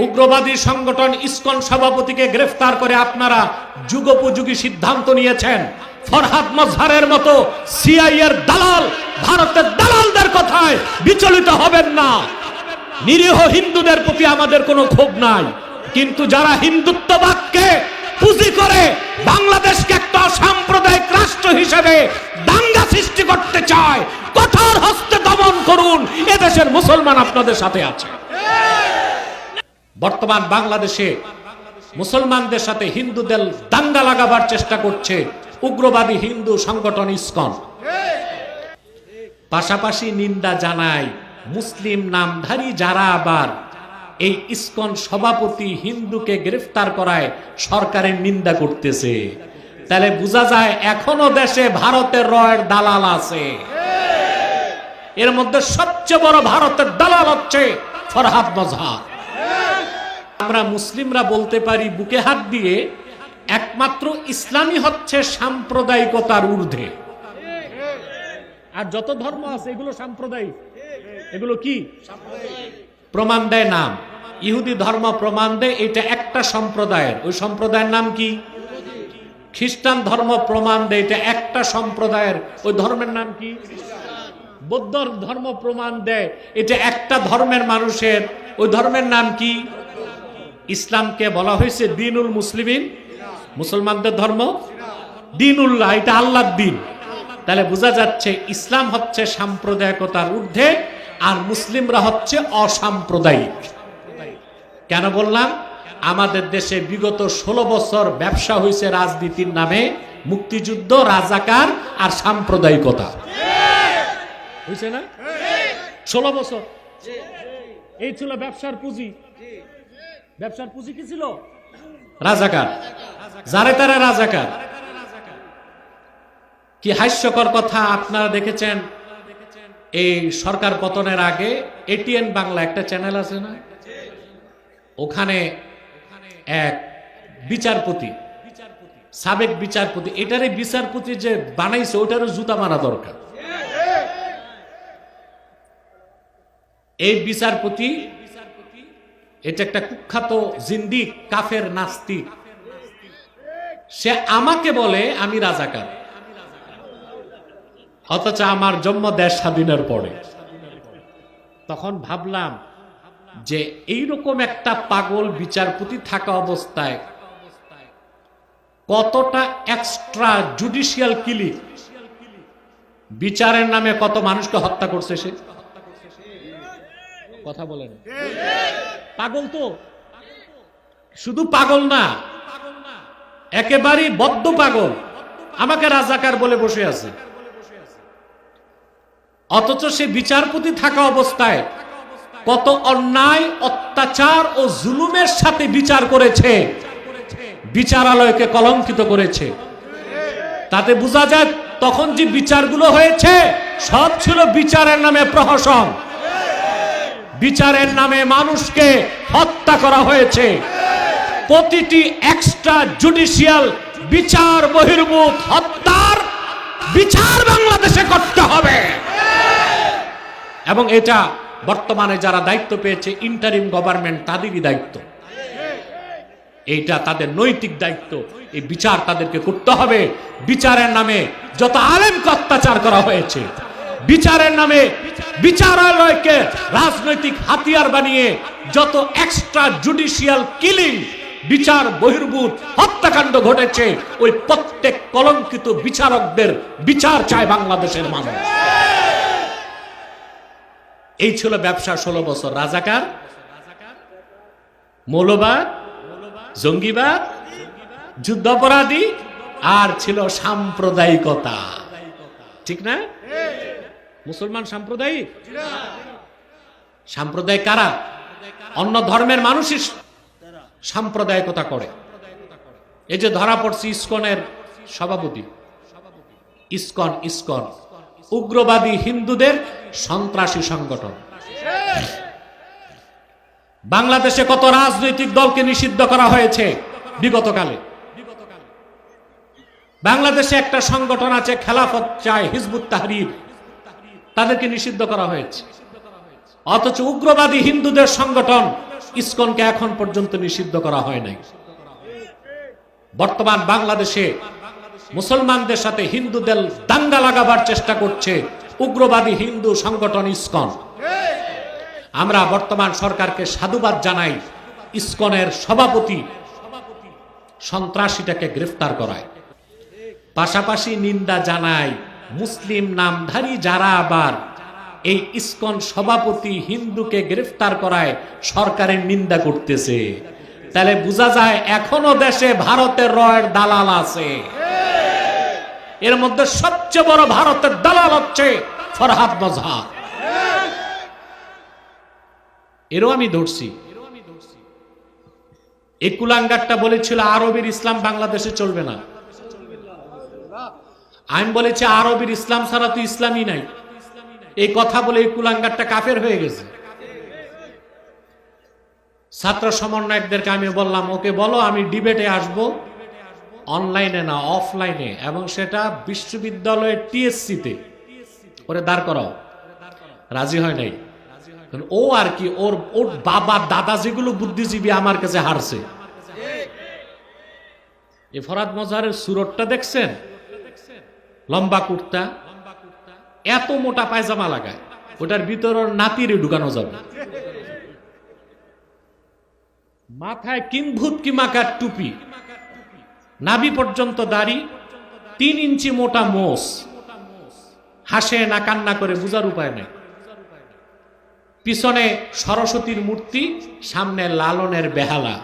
উগ্রবাদী সংগঠন ইসকন সভাপতিকে গ্রেফতার করে আপনারা যুগোপযোগী সিদ্ধান্ত নিয়েছেন। ফরহাদ মজহারের মতো সিআইএর দালাল, ভারতের দালালদের কথায় বিচলিত হবেন না। নিরীহ হিন্দুদের প্রতি আমাদের কোনো ক্ষোভ নাই, কিন্তু যারা হিন্দুত্ববাদকে পুঁজি করে বাংলাদেশকে একটা সাম্প্রদায়িক রাষ্ট্র হিসেবে দাঙ্গা সৃষ্টি করতে চায়, কঠোর হস্তে দমন করুন। এদেশের মুসলমান আপনাদের সাথে আছে। বর্তমান বাংলাদেশে মুসলমানদের সাথে হিন্দুদের দাঙ্গা লাগাবার চেষ্টা করছে উগ্রবাদী হিন্দু সংগঠন ইসকন। পাশাপাশি নিন্দা জানায় মুসলিম নামধারী যারা আবার এই ইসকন সভাপতি হিন্দুকে গ্রেফতার করায় সরকারের নিন্দা করতেছে। তাহলে বোঝা যায় এখনো দেশে ভারতের রয়ের দালাল আছে। এর মধ্যে সবচেয়ে বড় ভারতের দালাল হচ্ছে ফরহাদ মজহার। আমরা মুসলিমরা বলতে পারি বুকে হাত দিয়ে, একমাত্র ইসলামই হচ্ছে সাম্প্রদায়িকতার ঊর্ধ্বে। আর যত ধর্ম আছে এগুলো সাম্প্রদায়িক। এগুলো কি প্রমাণ দেয়? নাম ইহুদি ধর্ম প্রমাণ দেয় এটা একটা সম্প্রদায়ের, ওই সম্প্রদায়ের নাম কি? খ্রিস্টান ধর্ম প্রমাণ দেয় এটা একটা সম্প্রদায়ের, ওই ধর্মের নাম কি? বৌদ্ধ ধর্ম প্রমাণ দেয় এটা একটা ধর্মের মানুষের, ওই ধর্মের নাম কি? ইসলামকে বলা হয়েছে দিনুল মুসলিমিন, মুসলমানদের ধর্ম। দিনুল্লাহ, এটা আল্লাহর দিন। তাহলে বোঝা যাচ্ছে ইসলাম হচ্ছে সাম্প্রদায়িকতার ঊর্ধ্বে আর মুসলিমরা হচ্ছে অসাম্প্রদায়িক। কেন বললাম? আমাদের দেশে বিগত 16 বছর ব্যবসা হয়েছে রাজনীতির নামে, মুক্তিযুদ্ধ, রাজাকার আর সাম্প্রদায়িকতা হয়েছে না? 16 বছর এই ছিল ব্যবসার পুঁজি। ব্যবসার পুঁজি কি ছিল? রাজাকার, যারে তারা রাজাকার। কি হাস্যকর কথা আপনারা দেখেছেন, এই সরকার পতনের আগে এটিএন বাংলা একটা চ্যানেল আছে না, ওখানে এক বিচারপতি, সাবেক বিচারপতি, এটারে বিচারপতি যে বানাইছে ওটারও জুতা মারা দরকার। এই বিচারপতি এটা একটা কুখ্যাত জিন্দিক, কাফের, নাস্তিক। সে আমাকে বলে আমি রাজাকার, অথচ আমার জন্ম দেশ স্বাধীনের পরে। তখন ভাবলাম যে এইরকম একটা পাগল বিচারপতি থাকা অবস্থায় কতটা এক্সট্রা জুডিশিয়াল কিলিং, বিচারের নামে কত মানুষকে হত্যা করছে সে। কথা বলেন, পাগল তো শুধু পাগল না, একেবারেই বদ্ধ পাগল। আমাকে রাজাকার বলে বসে আছে, অথচ সে বিচারপতি থাকা অবস্থায় কত অন্যায়, অত্যাচার ও জুলুমের সাথে বিচার করেছে, বিচারালয়কে কলঙ্কিত করেছে। তাতে বোঝা যায় তখন যে বিচারগুলো হয়েছে সব ছিল বিচারের নামে প্রহসন, বিচারের নামে মানুষকে হত্যা করা হয়েছে। প্রতিটি এক্সট্রা জুডিশিয়াল বিচার বহির্ভূত হত্যার বিচার বাংলাদেশে করতে হবে। এবং এটা বর্তমানে যারা দায়িত্ব পেয়েছে ইন্টারিম গভর্নমেন্ট, তাদেরই দায়িত্ব, এইটা তাদের নৈতিক দায়িত্ব। এই বিচার তাদেরকে করতে হবে। বিচারের নামে যত আলেমকে অত্যাচার করা হয়েছে, বিচারের নামে বিচারালয়কে রাজনৈতিক হাতিয়ার বানিয়ে যত এক্সট্রা জুডিশিয়াল কিলিং, বিচার বহির্ভূত হত্যাকাণ্ড ঘটেছে, ওই প্রত্যেক কলঙ্কিত বিচারকদের বিচার চায় বাংলাদেশের মানুষ। এই ছিল ব্যবসা 16 বছর। রাজাকার, মৌলবাদ, জঙ্গিবাদ, যুদ্ধাপরাধী, আর ছিল সাম্প্রদায়িকতা। ঠিক না? মুসলমান সাম্প্রদায়িক? সাম্প্রদায়িক কারা? অন্য ধর্মের মানুষই সাম্প্রদায়িকতা করে। এই যে ধরা পড়ছে ইসকনের সভাপতি, ইসকন উগ্রবাদী হিন্দুদের সন্ত্রাসী সংগঠন। বাংলাদেশে কত রাজনৈতিক দলকে নিষিদ্ধ করা হয়েছে বিগতকালে। বাংলাদেশে একটা সংগঠন আছে খেলাফত চায়, হিজবুত তাহরির, তাদেরকে নিষিদ্ধ করা হয়েছে। অথচ উগ্রবাদী হিন্দুদের সংগঠন ইসকনকে এখন পর্যন্ত নিষিদ্ধ করা হয় নাই। বর্তমান বাংলাদেশে মুসলমানদের সাথে হিন্দুদের দাঙ্গা লাগাবার চেষ্টা করছে উগ্রবাদী হিন্দু সংগঠন ইসকন। আমরা বর্তমান সরকারকে সাধুবাদ জানাই, ইসকনের সভাপতি সন্ত্রাসীটাকে গ্রেফতার করায়। পাশাপাশি নিন্দা জানাই মুসলিম নামধারী যারা আবার এই ইসকন সভাপতি হিন্দুকে গ্রেফতার করায় সরকারের নিন্দা করতেছে। তাহলে বোঝা যায় এখনো দেশে ভারতের রয়ের দালাল আছে। এর মধ্যে সবচেয়ে বড় ভারতের দালাল হচ্ছে ফরহাদ মজহার। এরও আমি ধরছি। এই কুলাঙ্গারটা বলেছিল আরবের ইসলাম বাংলাদেশে চলবে না। আমি বলেছি আরবের ইসলাম ছাড়া তো ইসলামই নাই। এই কথা বলে এই কুলাঙ্গারটা কাফের হয়ে গেছে। ছাত্র সমন্বয়কদেরকে আমি বললাম, ওকে বলো আমি ডিবেটে আসব, অনলাইনে না অফলাইনে, এবং সেটা বিশ্ববিদ্যালয়ের টিএসসিতে ওরে দাঁড় করাও। রাজি হয় নাই। ও আর কি, ওর বাবা দাদা যেগুলো বুদ্ধিজীবী আমার কাছে হারছে। এই ফরহাদ মজহারের সুরতটা দেখছেন? লম্বা কুর্তা, এত মোটা পায়জামা লাগায়, ওটার ভিতর নাতিরে ঢুকানো যাবে। মাথায় কিম্ভূত কিমাকার টুপি, নাভি পর্যন্ত দাড়ি, 3 ইঞ্চি মোটা মোষ, হাসে না কান্না করে বুঝার উপায় নেই। পিছনে সরস্বতীর মূর্তি, সামনে লালনের বেহালা।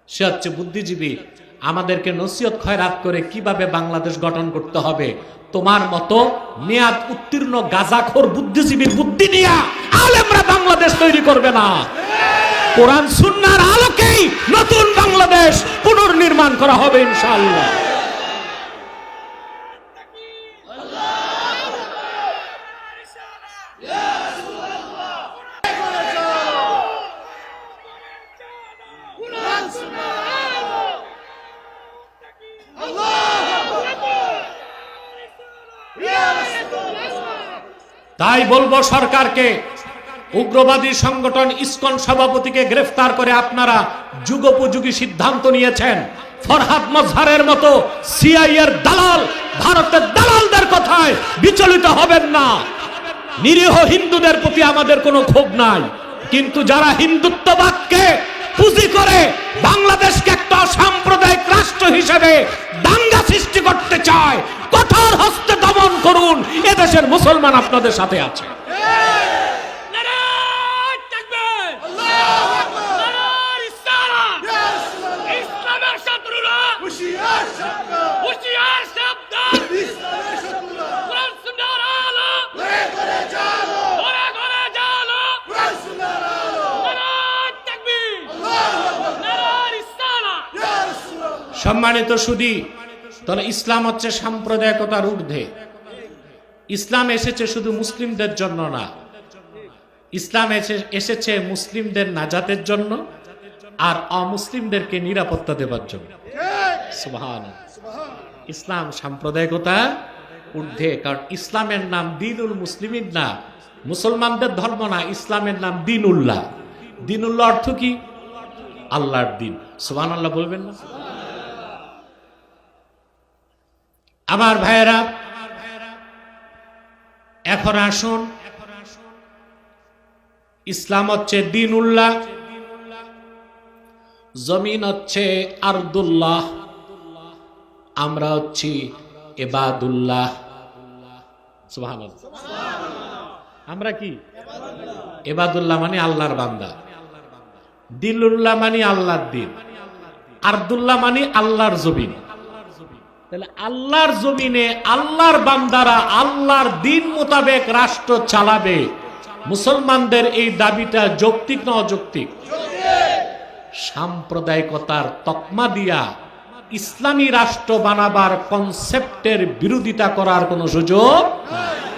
সে হচ্ছে বুদ্ধিজীবী। আমাদেরকে নসিহত খয়রাত করে কিভাবে বাংলাদেশ গঠন করতে হবে। তোমার মতো মেয়াদ উত্তীর্ণ গাজাখোর বুদ্ধিজীবীর বুদ্ধি নিয়ে আলেমরা বাংলাদেশ তৈরি করবে না। কোরআন সুন্নাহর আলোকেই নতুন বাংলাদেশ পুনর্নির্মাণ করা হবে ইনশাআল্লাহ। তাই বলবো সরকারকে, উগ্রবাদী সংগঠন ইসকন সভাপতিকে গ্রেফতার করে আপনারা যুগোপযোগী সিদ্ধান্ত নিয়েছেন। ফরহাদ মজহারের মতো সিআইএর দালাল, ভারতের দালালদের কথায় বিচলিত হবেন না। নিরীহ হিন্দুদের প্রতি আমাদের কোনো ক্ষোভ নাই, কিন্তু যারা হিন্দুত্ববাদকে পুঁজি করে বাংলাদেশকে একটা সাম্প্রদায়িক রাষ্ট্র হিসেবে দাঙ্গা সৃষ্টি করতে চায়, কঠোর হস্তে দমন করুন। এদেশের মুসলমান আপনাদের সাথে আছে। সম্মানিত সুধী, তাহলে ইসলাম হচ্ছে সাম্প্রদায়িকতার ঊর্ধ্বে। ইসলাম এসেছে শুধু মুসলিমদের জন্য না, ইসলাম এসেছে মুসলিমদের নাজাতের জন্য আর অমুসলিমদেরকে নিরাপত্তা দেওয়ার জন্য। সুবহানাল্লাহ। ইসলাম সাম্প্রদায়িকতার ঊর্ধ্বে, কারণ ইসলামের নাম দ্বীনুল মুসলিমিন না, মুসলমানদের ধর্ম না, ইসলামের নাম দ্বীনুল্লাহ। দ্বীনুল্লাহ অর্থ কি? আল্লাহর দ্বীন। সুবহানাল্লাহ বলবেন না? আমার ভাইয়েরা, এখন আসুন, ইসলাম হচ্ছে দ্বীনুল্লাহ, জমিন হচ্ছে আরদুল্লাহ, আমরা হচ্ছি ইবাদুল্লাহ। সুবহানাল্লাহ। আমরা কি? ইবাদুল্লাহ মানে আল্লাহর বান্দা, দ্বীনুল্লাহ মানে আল্লাহর দ্বীন, আরদুল্লাহ মানে আল্লাহর জমিন। তাহলে আল্লাহর জমিনে আল্লাহর বান্দারা আল্লাহর দ্বীন মোতাবেক রাষ্ট্র চালাবে। মুসলমানদের এই দাবিটা যৌক্তিক না অযৌক্তিক? সাম্প্রদায়িকতার তকমা দিয়া ইসলামী রাষ্ট্র বানাবার কনসেপ্টের বিরোধিতা করার কোনো সুযোগ নাই।